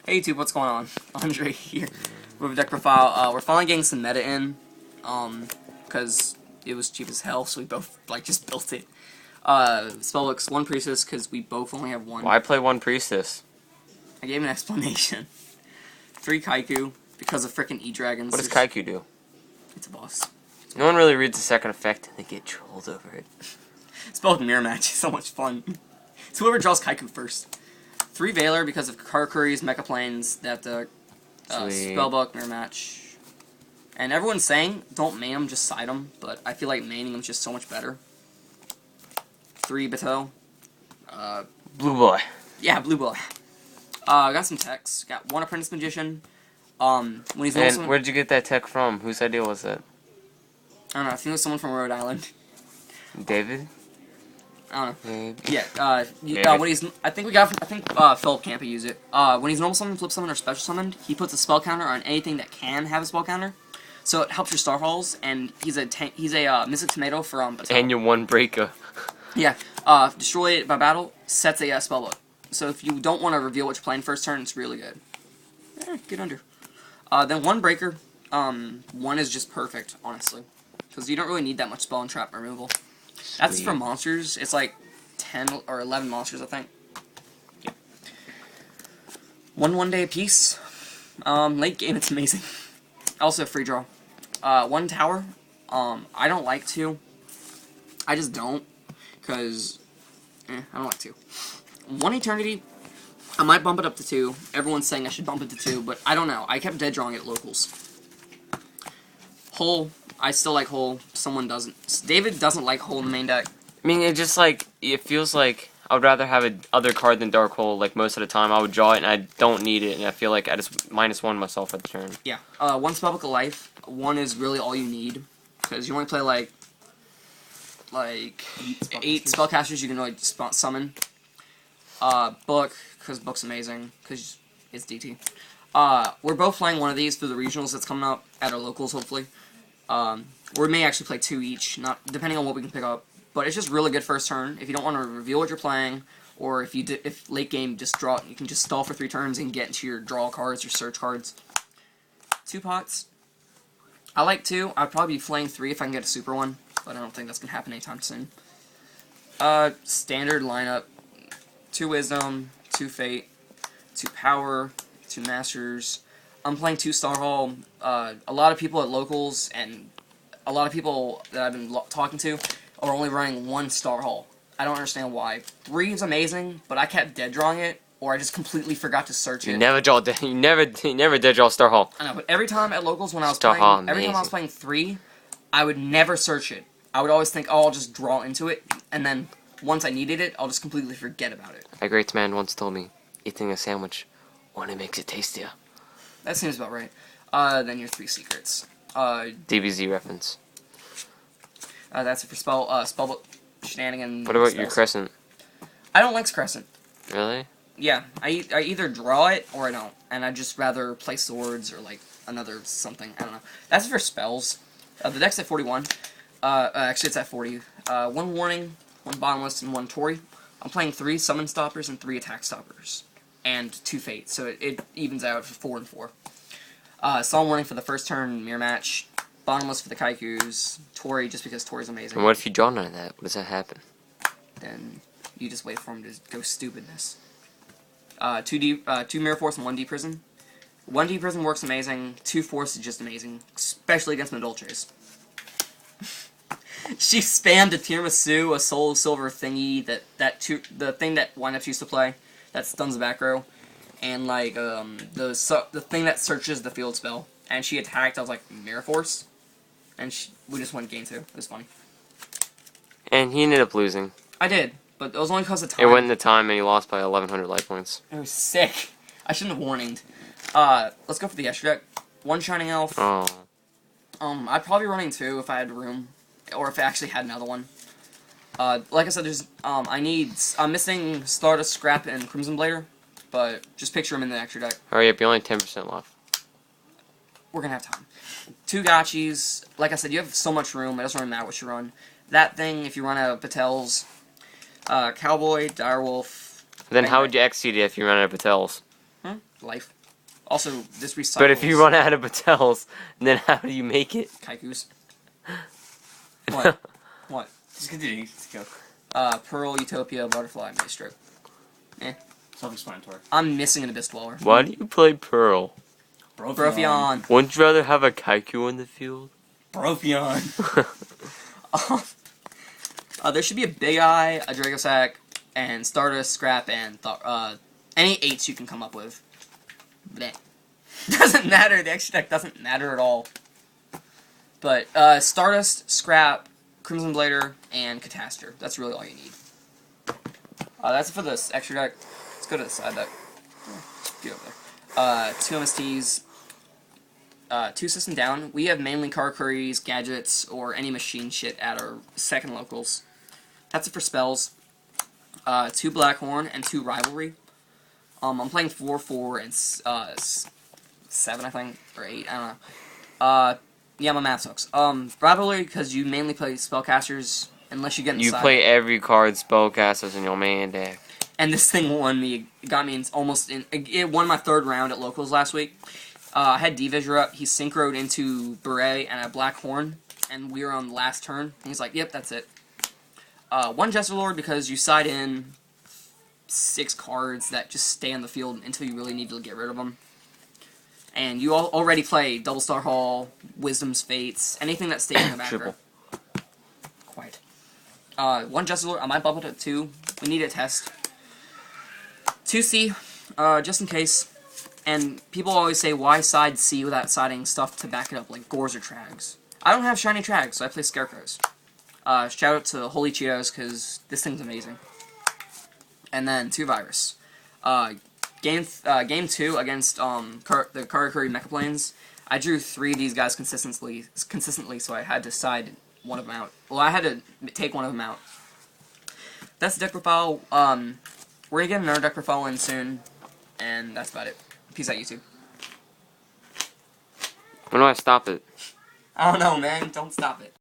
Hey YouTube, what's going on? Andre here with deck profile. We're finally getting some meta in, because it was cheap as hell, so we both just built it. Spellbooks, one priestess, because we both only have one. Why play one priestess? I gave an explanation. 3 Kaiku because of frickin' E-Dragons. What does Kaiku do? It's a boss. No one really reads the second effect and they get trolled over it. Spellbook mirror match is so much fun. So whoever draws Kaiku first. 3 Valor because of Karakuri's Mecha Planes that Spellbook mirror match. And everyone's saying don't main them, just side them, but I feel like maining them is just so much better. 3 Bateau. Blue boy. Yeah, blue boy. Got some techs. Got 1 Apprentice Magician. When he's And where did you get that tech from? Whose idea was that? I don't know. I think it was someone from Rhode Island. David? I don't know. Maybe. Yeah. When he's, I think Philip Campa used it. When he's normal summoned, flip summoned, or special summoned, he puts a spell counter on anything that can have a spell counter. So it helps your star halls, and he's a Mystic Tomato for And your one breaker. Yeah. Destroy it by battle sets a spellbook. So if you don't want to reveal what you're playing first turn, it's really good. Get under. Then 1 breaker. 1 is just perfect, honestly. Because you don't really need that much spell and trap removal. That's for monsters. It's like 10 or 11 monsters, I think. Yeah. 1 day apiece. Late game, it's amazing. Also, free draw. 1 tower. I don't like 2. I just don't. Because, I don't like 2. 1 eternity. I might bump it up to 2. Everyone's saying I should bump it to 2, but I don't know. I kept dead drawing it at locals. Hole. I still like Hole. Someone doesn't. David doesn't like Hole in the main deck. I mean, it just like, it feels like I would rather have a other card than Dark Hole. Like, most of the time I would draw it and I don't need it, and I feel like I just -1 myself at the turn. Yeah. 1 Spellbook of Life. 1 is really all you need. Because you only play like 8 spellcasters you can like summon. Book, because Book's amazing, because it's DT. We're both playing 1 of these through the regionals that's coming up at our locals, hopefully. We may actually play 2 each, not depending on what we can pick up. But it's just really good first turn. If you don't want to reveal what you're playing, or if late game just draw, you can just stall for 3 turns and get into your draw cards or search cards. 2 pots. I like 2. I'd probably be playing 3 if I can get a super one, but I don't think that's gonna happen anytime soon. Standard lineup. 2 Wisdom, 2 Fate, 2 Power, 2 Masters. I'm playing 2 Star Hall. A lot of people at locals and a lot of people that I've been talking to are only running 1 Star Hall. I don't understand why. 3 is amazing, but I kept dead drawing it, or I just completely forgot to search it. You never did draw Star Hall. I know, but every time at locals when I was Star Hall, every time I was playing 3, I would never search it. I would always think, oh, I'll just draw into it, and then once I needed it, I'll just completely forget about it. A great man once told me, eating a sandwich only makes it tastier. That seems about right. Then your 3 secrets. DBZ reference. That's it for spellbook shenanigans. What about your crescent? I don't like crescent. Really? Yeah, I either draw it or I don't, and I'd just rather play swords or like another something. I don't know. That's it for spells. The deck's at 41. Actually, it's at 40. 1 warning, 1 bottomless, and 1 Torii. I'm playing 3 summon stoppers and 3 attack stoppers, and 2 fate, so it evens out for 4 and 4. Solemn warning for the first turn mirror match. Bottomless for the Kaikus. Torii just because Tori's amazing. And what if you draw none of that? What does that happen? Then you just wait for him to go stupidness. 2 Mirror Force and 1 D Prison. 1 D Prison works amazing. 2 Force is just amazing, especially against Madolches. She spammed a Tiramisu, a Soul of Silver thingy the thing that Windups used to play that stuns the back row, and like the thing that searches the field spell. And she attacked. I was like, Mirror Force, and we just went game 2. It was funny. And he ended up losing. I did, but it was only because of time. It went into time, and he lost by 1,100 life points. It was sick. I shouldn't have warninged. Let's go for the extra deck. 1 Shining Elf. Oh. I'd probably be running 2 if I had room, or if I actually had another one. Like I said, I'm missing Stardust, Scrap, and Crimson Blader, but just picture them in the extra deck. Hurry up, you're only 10% left. We're gonna have time. 2 Gachis. Like I said, you have so much room, it doesn't really matter what you run. That thing, if you run out of Patel's, Cowboy, Direwolf, Then how would you execute it if you run out of Patels? Life. Also, this recycles... But if you run out of Patels, then how do you make it? Kaikus. What? What? Just continue. Just go. Pearl, Utopia, Butterfly, Maestro. Self-explanatory. I'm missing an Abyss Dweller. Why do you play Pearl? Brofeon. Wouldn't you rather have a Kaiku in the field? Brofeon. There should be a Big Eye, a Dragosack, and Stardust, Scrap, and any 8s you can come up with. Bleh. Doesn't matter. The extra deck doesn't matter at all. But Stardust, Scrap, Crimson Blader, and Catastor. That's really all you need. That's it for this extra deck. Let's go to the side deck. Get over there. 2 MSTs. 2 system down. We have mainly Karakuri's, Gadgets, or any machine shit at our second locals. That's it for spells. 2 Blackhorn and 2 Rivalry. I'm playing 4, 4, and 7, I think, or 8. I don't know. Yeah, my math sucks. Rivalry because you mainly play spellcasters unless you get inside. You play every card spellcasters in your main deck. And this thing won me. It got me it won my 3rd round at locals last week. I had D-Visor up. He synchroed into Beret and a Black Horn, and we were on the last turn. And he's like, "Yep, that's it." 1 Jester Lord because you side in 6 cards that just stay on the field until you really need to get rid of them. And you already play Double Star Hall, Wisdom's Fates, anything that stays in the background. Quite. 1 Jester Lord. I might bump it at 2. We need a test. 2 C, just in case. And people always say, why side C without siding stuff to back it up, like Gores or Trags? I don't have shiny Trags, so I play Scarecrows. Shout out to Holy Cheetos, because this thing's amazing. And then 2 Virus. Game 2 against the Karakuri Mecha Planes, I drew 3 of these guys consistently, so I had to side one of them out. Well, I had to take one of them out. That's the deck profile. We're gonna get another deck profile in soon, and that's about it. Peace out, YouTube. When do I stop it? I don't know, man. Don't stop it.